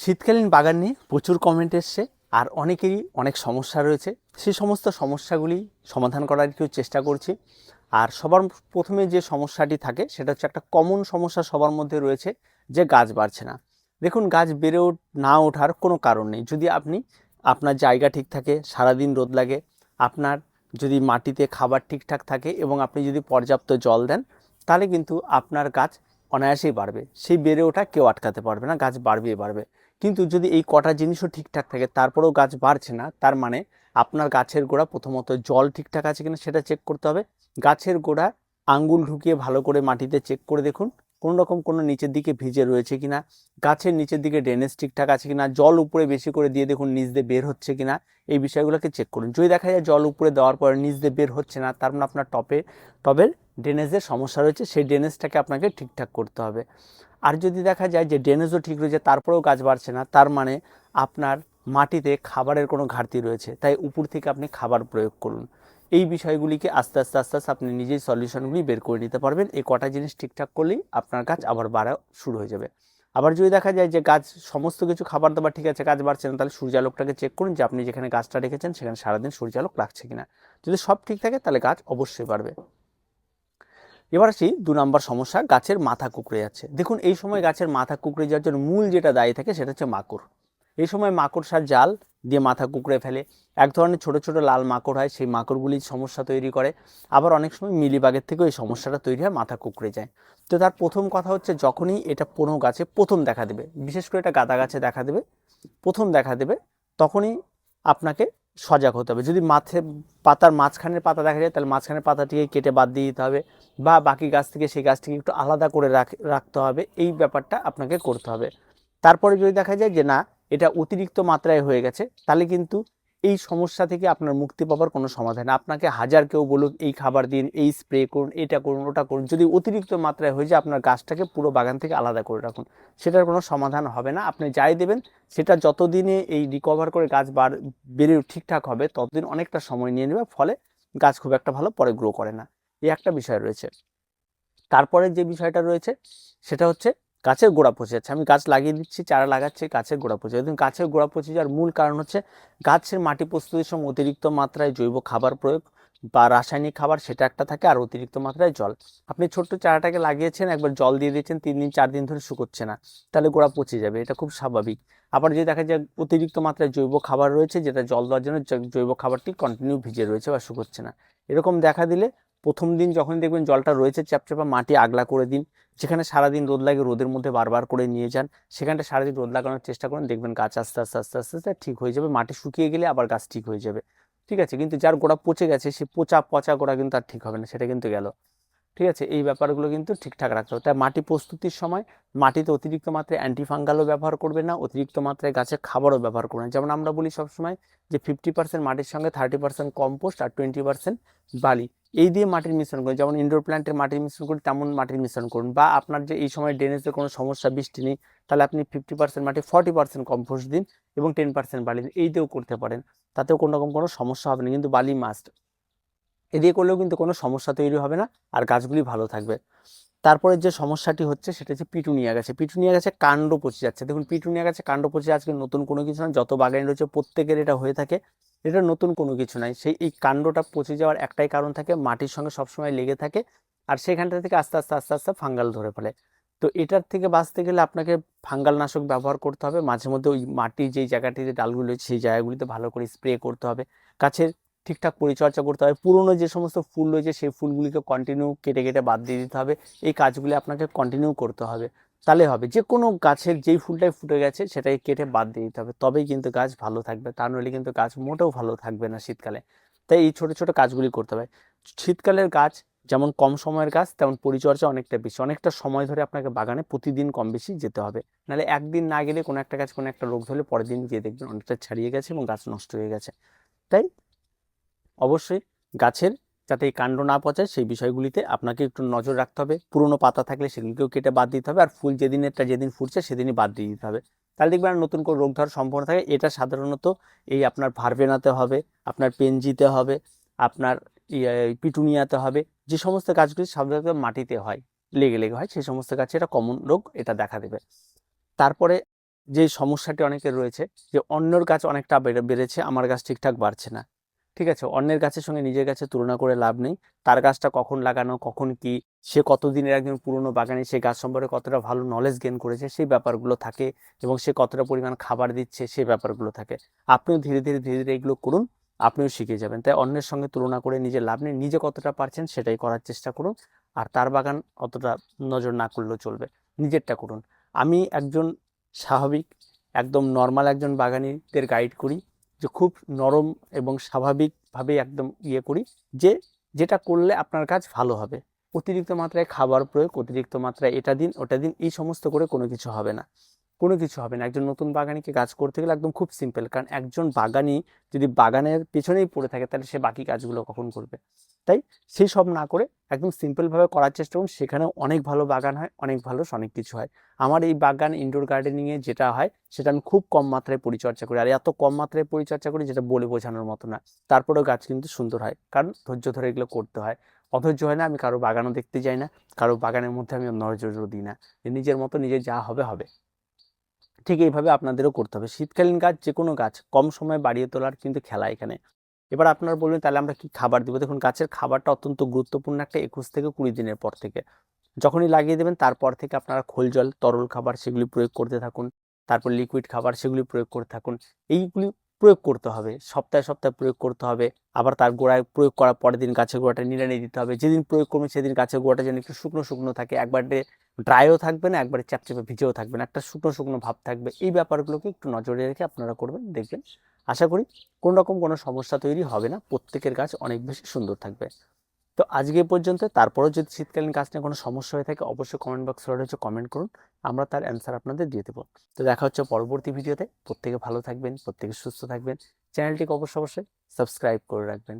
শীতকালীন বাগান নিয়ে প্রচুর কমেন্ট এসছে আর অনেকেরই অনেক সমস্যা রয়েছে। সেই সমস্ত সমস্যাগুলি সমাধান করার কেউ চেষ্টা করছি। আর সবার প্রথমে যে সমস্যাটি থাকে সেটা হচ্ছে একটা কমন সমস্যা সবার মধ্যে রয়েছে, যে গাছ বাড়ছে না। দেখুন, গাছ বেড়ে না ওঠার কোনো কারণ নেই। যদি আপনি আপনার জায়গা ঠিক থাকে, সারাদিন রোদ লাগে, আপনার যদি মাটিতে খাবার ঠিকঠাক থাকে এবং আপনি যদি পর্যাপ্ত জল দেন, তাহলে কিন্তু আপনার গাছ অনায়াসেই বাড়বে। সেই বেড়ে ওঠা কেউ আটকাতে পারবে না, গাছ বাড়বেই বাড়বে। কিন্তু যদি এই কটা জিনিসও ঠিকঠাক থাকে তারপরেও গাছ বাড়ছে না, তার মানে আপনার গাছের গোড়া প্রথমত জল ঠিকঠাক আছে কিনা সেটা চেক করতে হবে। গাছের গোড়া আঙ্গুল ঢুকিয়ে ভালো করে মাটিতে চেক করে দেখুন কোনো রকম কোনো নিচের দিকে ভিজে রয়েছে কিনা, গাছের নিচের দিকে ড্রেনেজ ঠিকঠাক আছে কিনা, জল উপরে বেশি করে দিয়ে দেখুন নিচ দিয়ে বের হচ্ছে কিনা, এই বিষয়গুলোকে চেক করুন। যদি দেখা যায় জল উপরে দেওয়ার পরে নিচ দিয়ে বের হচ্ছে না, তার মানে আপনার টবের ড্রেনেজের সমস্যা রয়েছে, সেই ড্রেনেজটাকে আপনাকে ঠিকঠাক করতে হবে। আর যদি দেখা যায় যে ড্রেনেজও ঠিক রয়েছে তারপরেও গাছ বাড়ছে না, তার মানে আপনার মাটিতে খাবারের কোনো ঘাটতি রয়েছে, তাই উপর থেকে আপনি খাবার প্রয়োগ করুন। এই বিষয়গুলিকে আস্তে আস্তে আস্তে আস্তে আপনি নিজেই সলিউশনগুলি বের করে নিতে পারবেন। এই কটা জিনিস ঠিকঠাক করলেই আপনার গাছ আবার বাড়া শুরু হয়ে যাবে। আবার যদি দেখা যায় যে গাছ সমস্ত কিছু খাবার দাবার ঠিক আছে, গাছ বাড়ছে না, তাহলে সূর্যালোকটাকে চেক করুন যে আপনি যেখানে গাছটা রেখেছেন সেখানে সারাদিন সূর্যালোক লাগছে কিনা। যদি সব ঠিক থাকে তাহলে গাছ অবশ্যই বাড়বে। এবার আসি 2 নম্বর সমস্যা, গাছের মাথা কুঁকড়ে যাচ্ছে। দেখুন, এই সময় গাছের মাথা কুঁকড়ে যাওয়ার জন্য মূল যেটা দায়ী থাকে সেটা হচ্ছে মাকড়। এই সময় মাকড়সার জাল দিয়ে মাথা কুঁকড়ে ফেলে। এক ধরনের ছোট ছোট লাল মাকড় হয়, সেই মাকড়গুলি সমস্যা তৈরি করে। আবার অনেক সময় মিলিবাগের থেকেও এই সমস্যাটা তৈরি হয়, মাথা কুঁকড়ে যায়। তো তার প্রথম কথা হচ্ছে, যখনই এটা কোনো গাছে প্রথম দেখা দেবে, বিশেষ করে এটা গাঁদা গাছে দেখা দেবে, প্রথম দেখা দেবে, তখনই আপনাকে সজাগ হতে হবে। যদি পাতার মাঝখানের পাতা দেখা যায়, তাহলে মাঝখানের পাতাটিকে কেটে বাদ দিয়ে দিতে হবে, বা বাকি গাছ থেকে সেই গাছটিকে একটু আলাদা করে রাখতে হবে। এই ব্যাপারটা আপনাকে করতে হবে। তারপরে যদি দেখা যায় যে না, এটা অতিরিক্ত মাত্রায় হয়ে গেছে, তাহলে কিন্তু এই সমস্যা থেকে আপনার মুক্তি পাওয়ার কোনো সমাধান নেই। আপনাকে হাজার কেউ বলুক এই খাবার দিন, এই স্প্রে করুন, এটা করুন, ওটা করুন, যদি অতিরিক্ত মাত্রায় হয়ে যায়, আপনার গাছটাকে পুরো বাগান থেকে আলাদা করে রাখুন, সেটার কোনো সমাধান হবে না। আপনি যাই দেবেন সেটা যতদিনে এই রিকভার করে গাছ বেড়ে ঠিকঠাক হবে, ততদিন অনেকটা সময় নিয়ে নেবে, ফলে গাছ খুব একটা ভালো পরে গ্রো করে না। এই একটা বিষয় রয়েছে। তারপরে যে বিষয়টা রয়েছে সেটা হচ্ছে গাছের গোড়া পচে যাচ্ছে। আমি গাছ লাগিয়ে দিচ্ছি, চারা লাগাচ্ছি, গাছের গোড়া পচে যাচ্ছে। গাছের গোড়া পচে যাওয়ার মূল কারণ হচ্ছে গাছের মাটি প্রস্তুতির সময় অতিরিক্ত মাত্রায় জৈব খাবার প্রয়োগ বা রাসায়নিক খাবার, সেটা একটা থাকে, আর অতিরিক্ত মাত্রায় জল। আপনি ছোট্ট চারাটাকে লাগিয়েছেন, একবার জল দিয়ে দিয়েছেন, 3 দিন 4 দিন ধরে শুকোচ্ছে না, তাহলে গোড়া পচে যাবে, এটা খুব স্বাভাবিক। আবার যদি দেখা যায় অতিরিক্ত মাত্রায় জৈব খাবার রয়েছে, যেটা জল দেওয়ার জন্য জৈব খাবারটি কন্টিনিউ ভিজে রয়েছে বা শুকোচ্ছে না, এরকম দেখা দিলে প্রথম দিন যখন দেখবেন জলটা রয়েছে চ্যাপচ্যাপা, মাটি আগলা করে দিন। যেখানে সারাদিন রোদ লাগে, রোদের মধ্যে বারবার করে নিয়ে যান, সেখানটা সারাদিন রোদ লাগানোর চেষ্টা করুন, দেখবেন গাছ আস্তে আস্তে আস্তে আস্তে আস্তে ঠিক হয়ে যাবে। মাটি শুকিয়ে গেলে আবার গাছ ঠিক হয়ে যাবে, ঠিক আছে। কিন্তু যার গোড়া পচে গেছে, সে পচা গোড়া কিন্তু আর ঠিক হবে না, সেটা কিন্তু গেল, ঠিক আছে। এই ব্যাপারগুলো কিন্তু ঠিকঠাক রাখতে হবে। তাই মাটি প্রস্তুতির সময় মাটিতে অতিরিক্ত মাত্রায় অ্যান্টিফাঙ্গালও ব্যবহার করবেন না, অতিরিক্ত মাত্রায় গাছের খাবারও ব্যবহার করবেন না। যেমন আমরা বলি সবসময় যে 50% মাটির সঙ্গে 30% কম্পোস্ট আর 20% বালি, এই দিয়ে মাটির মিশ্রণ করুন। যেমন ইনডোর প্ল্যান্টের মাটির মিশ্রণ করি, তেমন মাটির মিশ্রণ করুন। বা আপনার যে এই সময় ড্রেনেজের কোনো সমস্যা, বৃষ্টি নেই, তাহলে আপনি 50% মাটি 40% কম্পোস্ট দিন এবং 10% বালি দিন, এই দিয়েও করতে পারেন, তাতেও কোনো রকম কোনো সমস্যা হবে না। কিন্তু বালি মাস্ট, এদিকে করলেও কিন্তু কোনো সমস্যা তৈরি হবে না, আর গাছগুলি ভালো থাকবে। তারপরে যে সমস্যাটি হচ্ছে সেটা হচ্ছে পিটুনিয়া গাছে। পিটুনিয়া গাছে কাণ্ড পচে যাচ্ছে। দেখুন, পিটুনিয়া গাছে কাণ্ড পচে আজকে নতুন কোনো কিছু নয়, যত বাগান রয়েছে প্রত্যেকের এটা হয়ে থাকে, এটা নতুন কোনো কিছু নাই। এই কাণ্ডটা পচে যাওয়ার একটাই কারণ থাকে, মাটির সঙ্গে সবসময় লেগে থাকে, আর সেখানটা থেকে আস্তে আস্তে আস্তে আস্তে ফাঙ্গাল ধরে ফেলে। তো এটার থেকে বাঁচতে গেলে আপনাকে ফাঙ্গাল নাশক ব্যবহার করতে হবে। মাঝে মধ্যে ওই মাটির যেই জায়গাটিতে ডালগুলো রয়েছে সেই জায়গাগুলিতে ভালো করে স্প্রে করতে হবে। গাছের ঠিকঠাক পরিচর্যা করতে হবে। পুরনো যে সমস্ত ফুল রয়েছে সেই ফুলগুলিকে কন্টিনিউ কেটে কেটে বাদ দিয়ে দিতে হবে। এই কাজগুলি আপনাকে কন্টিনিউ করতে হবে, তাহলে হবে। যে কোনো গাছের যেই ফুলটাই ফুটে গেছে সেটাকে কেটে বাদ দিয়ে দিতে হবে, তবেই কিন্তু গাছ ভালো থাকবে। তা নইলে কিন্তু গাছ মোটেও ভালো থাকবে না শীতকালে। তাই এই ছোট ছোট কাজগুলি করতে হবে। শীতকালের গাছ যেমন কম সময়ের গাছ, তেমন পরিচর্যা অনেকটা বেশি। অনেকটা সময় ধরে আপনাকে বাগানে প্রতিদিন কম বেশি যেতে হবে, নাহলে একদিন না গেলে কোনো একটা গাছ কোনো একটা রোগ ধরলে পরের দিন গিয়ে দেখবেন অনেকটা ছাড়িয়ে গেছে এবং গাছ নষ্ট হয়ে গেছে। তাই অবশ্যই গাছের যাতে এই কাণ্ড না পচায় সেই বিষয়গুলিতে আপনাকে একটু নজর রাখতে হবে। পুরনো পাতা থাকলে সেগুলিকেও কেটে বাদ দিতে হবে, আর ফুল যেদিন ফুটছে সেদিনই বাদ দিয়ে দিতে হবে। তাহলে দেখবেন আর নতুন করে রোগ ধরার সম্ভাবনা থাকে। এটা সাধারণত এই আপনার ভারবেনাতে হবে, আপনার পেনজিতে হবে, আপনার পিটুনিয়াতে হবে, যে সমস্ত গাছগুলি সাধারণত মাটিতে হয়, লেগে লেগে হয়, সেই সমস্ত গাছে এটা কমন রোগ, এটা দেখা দেবে। তারপরে যে সমস্যাটি অনেকের রয়েছে যে অন্যর গাছ অনেকটা বেড়েছে, আমার গাছ ঠিকঠাক বাড়ছে না। ঠিক আছে, অন্যের গাছের সঙ্গে নিজের গাছের তুলনা করে লাভ নেই। তার গাছটা কখন লাগানো, কখন কি, সে কতদিনের একজন পুরনো বাগানে, সে গাছ সম্পর্কে কতটা ভালো নলেজ গেইন করেছে সেই ব্যাপারগুলো থাকে, এবং সে কতটা পরিমাণ খাবার দিচ্ছে সেই ব্যাপারগুলো থাকে। আপনিও ধীরে ধীরে ধীরে ধীরে এগুলো করুন, আপনিও শিখে যাবেন। তাই অন্যের সঙ্গে তুলনা করে নিজের লাভ নেই, নিজে কতটা পারছেন সেটাই করার চেষ্টা করুন। আর তার বাগান অতটা নজর না করলেও চলবে, নিজেরটা করুন। আমি একজন স্বাভাবিক একদম নর্মাল একজন বাগানিদের গাইড করি, যে খুব নরম এবং স্বাভাবিকভাবে একদম করি, যে যেটা করলে আপনার কাজ ভালো হবে। অতিরিক্ত মাত্রায় খাবার প্রয়োগ, অতিরিক্ত মাত্রায় এটা দিন ওটা দিন, এই সমস্ত করে কোনো কিছু হবে না, কোনো কিছু হবে না। একজন নতুন বাগানিকে কাজ করতে গেলে একদম খুব সিম্পল, কারণ একজন বাগানি যদি বাগানের পেছনেই পড়ে থাকে তাহলে সে বাকি কাজগুলো কখন করবে? তাই সেই সব না করে একদম সিম্পলভাবে করার চেষ্টা করুন, সেখানেও অনেক ভালো বাগান হয়, অনেক ভালো অনেক কিছু হয়। আমার এই বাগান ইনডোর গার্ডেনিংয়ে যেটা হয় সেটা আমি খুব কম মাত্রায় পরিচর্যা করি, আর এত কম মাত্রায় পরিচর্যা করি যেটা বলে বোঝানোর মতো না। তারপরেও গাছ কিন্তু সুন্দর হয়, কারণ ধৈর্য ধরে এগুলো করতে হয়। অধৈর্য হয় না, আমি কারো বাগানও দেখতে যাই না, কারো বাগানের মধ্যে আমি নজরও দিই না, নিজের মতো নিজে যা হবে হবে। ঠিক এইভাবে আপনাদেরও করতে হবে। শীতকালীন গাছ যে কোনো গাছ কম সময়ে বাড়িয়ে তোলার কিন্তু খেলা এখানে। এবার আপনারা বলবেন তাহলে আমরা কি খাবার দিব? দেখুন, গাছের খাবারটা অত্যন্ত গুরুত্বপূর্ণ একটা 21 থেকে 20 দিনের পর থেকে। যখনই লাগিয়ে দেবেন তারপর থেকে আপনারা খোল জল, তরল খাবার সেগুলি প্রয়োগ করতে থাকুন। তারপর লিকুইড খাবার সেগুলি প্রয়োগ করতে থাকুন। এইগুলি প্রয়োগ করতে হবে, সপ্তাহে সপ্তাহে প্রয়োগ করতে হবে। আবার তার গোড়ায় প্রয়োগ করার পরের দিন গাছের গোড়াটা নিড়ানি দিতে হবে। যেদিন প্রয়োগ করবেন সেদিন গাছের গোড়াটা যেন একটু শুকনো শুকনো থাকে, একবারে ড্রাইও থাকবে না, একবারে চ্যাপচ্যাপে ভিজেও থাকবে না, একটা শুকনো শুকনো ভাব থাকবে। এই ব্যাপারগুলোকে একটু নজরে রেখে আপনারা করবেন, দেখবেন আশা করি কোনো রকম কোনো সমস্যা তৈরি হবে না, প্রত্যেকের গাছ অনেক বেশি সুন্দর থাকবে। তো আজকে এ পর্যন্ত। তারপরেও যদি শীতকালীন গাছ নিয়ে কোনো সমস্যা হয়ে থাকে অবশ্যই কমেন্ট বক্সে রয়েছে, কমেন্ট করুন, আমরা তার অ্যান্সার আপনাদের দিয়ে দেবো। তো দেখা হচ্ছে পরবর্তী ভিডিওতে। প্রত্যেকে ভালো থাকবেন, প্রত্যেকে সুস্থ থাকবেন। চ্যানেলটিকে অবশ্যই সাবস্ক্রাইব করে রাখবেন।